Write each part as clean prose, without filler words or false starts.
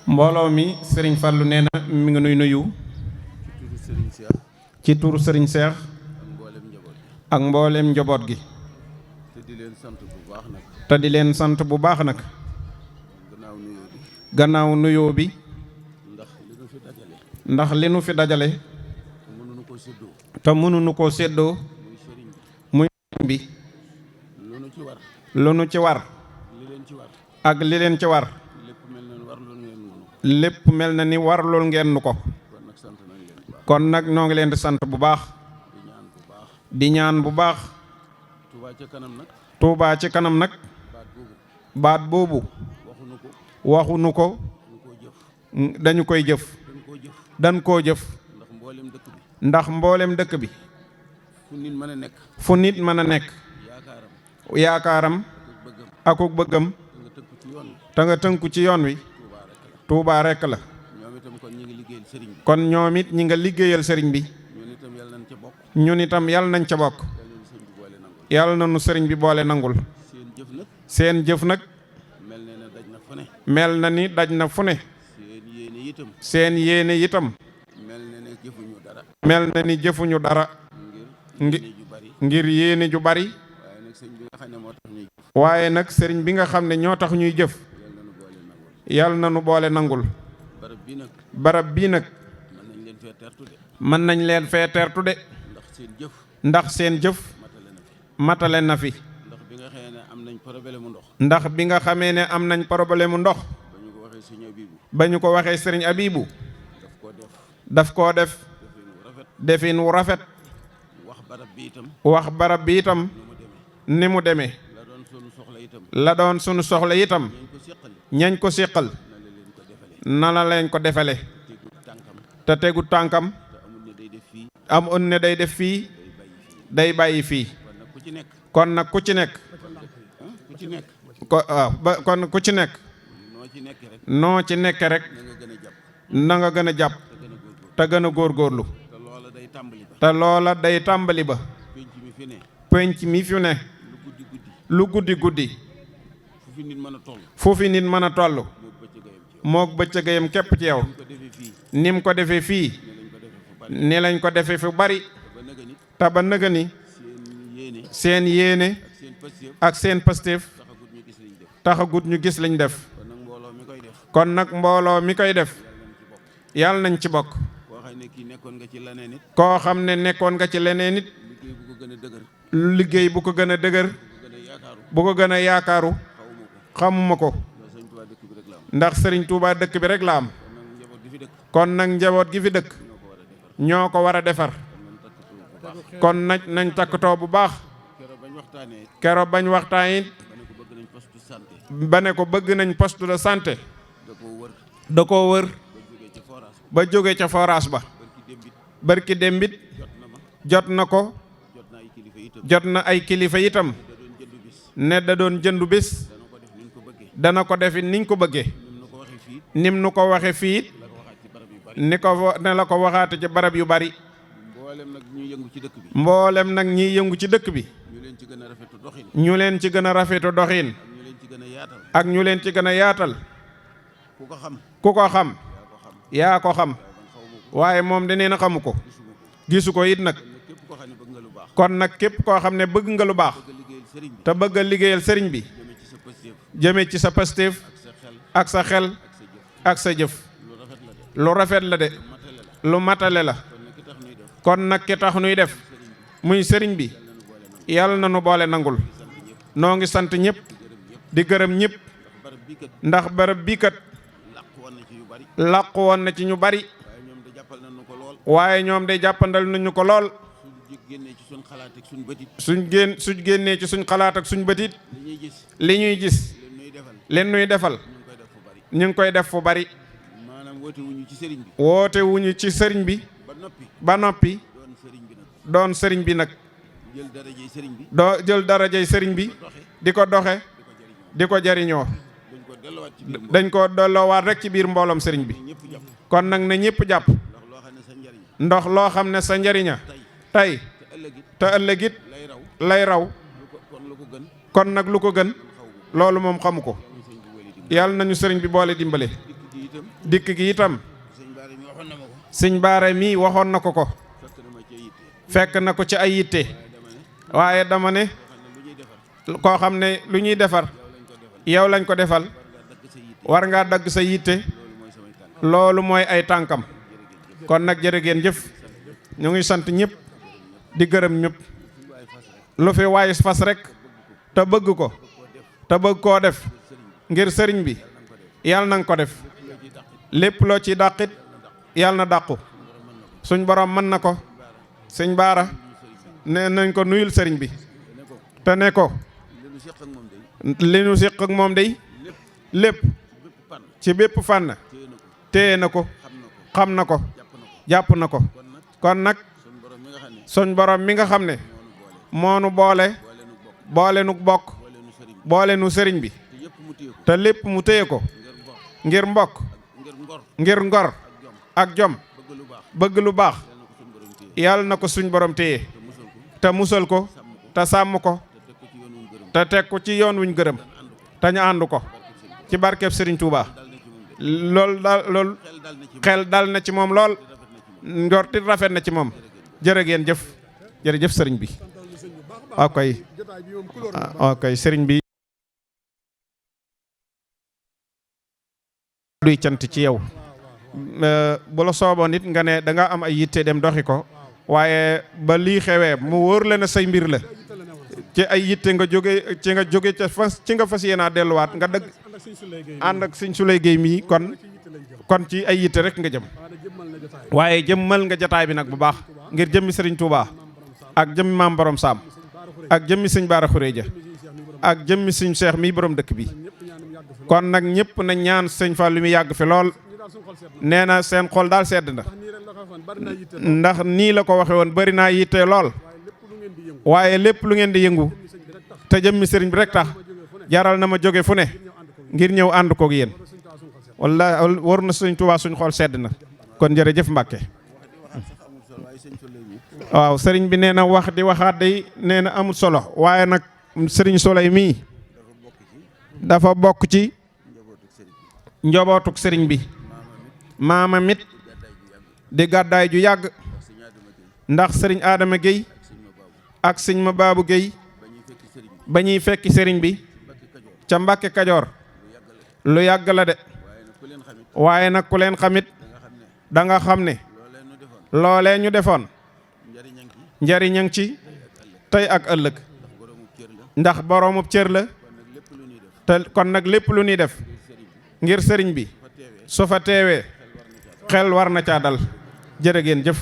mbooloo mi Serigne Fallou nee na mi ngi nuy nuyu ci turu Serigne Cheikh ak mbooleem njaboot gi te di leen sant bu baax nag. te di leen sant bu baax nag gannaaw nuyoo bi ndax li nu fi dajale te mënuñu koo séddoo muy sëriñ bi lu nu ci war ak li leen ci war lépp mel na ni warlul ngeen nu ko kon nag noo ngi leen di sant bu baax di ñaan bu baax Touba ci kanam nag baat boobu waxuñu ko dañu koy jëf dañ koo jëf ndax mboolem dëkk bi fu nit mën a nekk yaakaaram akuk bëggam te nga tënku ci yoon wi Touba rekk la kon ñoom it ñi nga liggéeyal sëriñ bi ñun itam yàlla nañ ca bokk yàlla na nu sëriñ bi boole nangul seen jëf nag mel na ni daj na fu ne seen yéene itam mel na ni jëfuñu dara ngir yéene ju bari waaye nag sëriñ bi nga xam ne ñoo tax ñuy jëf yàlla na nu boole nangul barab bii nag mën nañ leen fee tertu de ndax seen jëf matale na fi ndax bi nga xamee ne am nañ problème mu ndox ba ñu ko waxee sëriñ Abibu daf koo def defin wu rafet wax barab bi itam ni mu demee la doon sunu soxla itam ñañ ko séqal na la leen ko defale te tegu tànkam amul ne day def fii day bàyyi fii kon nag ku ci nekk kon ku ci nekk noo ci nekk rek na nga gën a jàpp te gën a góorgóorlu te loola day tàmbali ba penc mi fi ne lu guddi guddi fu fi nit mën a toll mook bëccëgayam képp ci yow ni mu ko defee fii ni lañ ko defee fu bari te ba nëga ni seen yéene ak seen pastéef taxagut ñu gis lañ def kon nag mbooloo mi koy def yàlla nañ ci bokk koo xam ne nekkoon nga ci leneen nit liggéey bu ko gën a dëgër bu ko gën a yaakaaru xamuma ko ndax Serigne Touba dëkk bi rek la am kon nag njaboot gi fi dëkk ñoo ko war a defar kon nag nañ takkatoo bu baax keroog bañ waxtaan it ba ne ko bëgg nañ poste de santé da koo wër ba jóge ca forage ba barki dembit jot na ko jot na ay kilifa itam ne da doon jëndu bis dana ko defi niñ ko bëggee nim nu ko waxe fii ni ko ne la ko waxaate ci barab yu bari mboolem nag ñiy yëngu ci dëkk bi ñu leen ci gën a rafetu doxin ak ñu leen ci gën a yaatal ku ko xam yaa ko xam waaye moom de nee na xamu ko gisu ko it nag kon nag képp koo xam ne bëgg nga lu baax te bëgg a liggéeyal sëriñ bi jëme ci sa pastéef ak sa xel ak sa jëf lu rafet la de lu matale la kon nag ki tax nuy def muy sëriñ bi yàlla na nu boole nangul noo ngi sant ñëpp di gërëm ñëpp ndax barab bii kat làqu woon na ci ñu bari waaye ñoom de jàppandal nañu ko lool suñ génnee ci suñ xalaat ak suñ bëtit li ñuy gis leen nuy defal ñu ngi koy def fu bari woote wuñu ci sëriñ bi ba noppi doon sëriñ bi nag doo jël darajey sëriñ bi di ko doxe di ko jariñoo dañ ko delloowaat rek ci biir mbooloom sëriñ bi kon nag na ñëpp jàpp ndox loo xam ne sa njariña tey te ëllëgit lay raw kon nag lu ko gën loolu moom xamu ko yàlla nañu sëriñ bi boole dimbale dikk gi itam sëñ Baara mi waxoon na ma ko. sëñ Baara mii waxoon na ko fekk na ma ca yitte. fekk na ko ci ay yitte waaye dama ne koo xam ne lu ñuy defar yow lañ ko defal war ngaa dagg sa yitte loolu mooy ay tànkam kon nag jërë ngeen jëf ñu ngi sant ñëpp di gërëm ñëpp lu fi waay fas rek te bëgg ko te bëgg koo def ngir sëriñ bi yàlla na nga ko def lépp loo ci dàqit yàlla na dàqu suñ borom mën na ko sëñ Baara ne nañ ko nuyul sëriñ bi te ne ko li nu séq ak moom day lépp ci bépp fànn téye na ko xam na ko jàpp na ko kon nag suñ borom mi nga xam ne moonu boole boole nu bokk boole nu sëriñ bi te lépp mu téye ko ngir mbokk ngir ngor ak jom bëgg lu baax yàlla na ko suñ borom téye te musal ko te sàmm ko te teg ko ci yoon wuñ gërëm te ñu ànd ko ci barkeb Serigne Touba loolu xel dal na ci moom lool njortit rafet na ci moom jërë ngeen jëf jërëjëf sëriñ bi ok sëriñ bi duy cant ci yow bu la sooboo nit nga ne da nga am ay yitte dem doxi ko waaye ba lii xewee mu wóor la ne say mbir la ci ay yitte nga jóge ci nga fas yéenaa delluwaat nga dëgg ànd ak sëñ Souleye Gueye mii kon ci ay yitte rek nga jëm waaye jëmmal nga jataay bi nag bu baax ngir jëmmi sëriñ Touba ak jëmmi maam borom Saam ak jëmmi sëñ Baara Xureja ak jëmmi sëñ Cheikh mii borom dëkk bi kon nag ñëpp na ñaan sëñ Fallu mi yàgg fi lool nee na seen xol daal sedd na ndax nii la ko waxe woon bari naa yitte lool waaye lépp lu ngeen di yëngu te jëmmi sëriñ bi rek tax jaral na ma jóge fu ne ngir ñëw ànd koog yéen walla war na sëñ Tuubaa suñ xol sedd na kon jërëjëf Mbàkke waaw sëriñ bi nee na wax di waxaat day nee na amul solo waaye nag sëriñ Souleye mii dafa bokk ci njobootuk sëriñ bi maamam it di gàddaay ju yàgg ndax sëriñ Adama Gueye ak sëñ ma Baabu Gueye ba ñuy fekki sëriñ bi ca Mbàkke Kajoor lu yàgg la de waaye nag ku leen xamit da nga xam ne loolee ñu defoon njariñang ci tey ak ëllëg ndax boroomub cër la te kon nag lépp lu ñuy def ngir sëriñ bi su fa teewee xel war na caa dal jërë ngeen jëf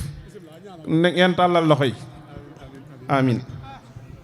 ngeen tàllal loxo yi amin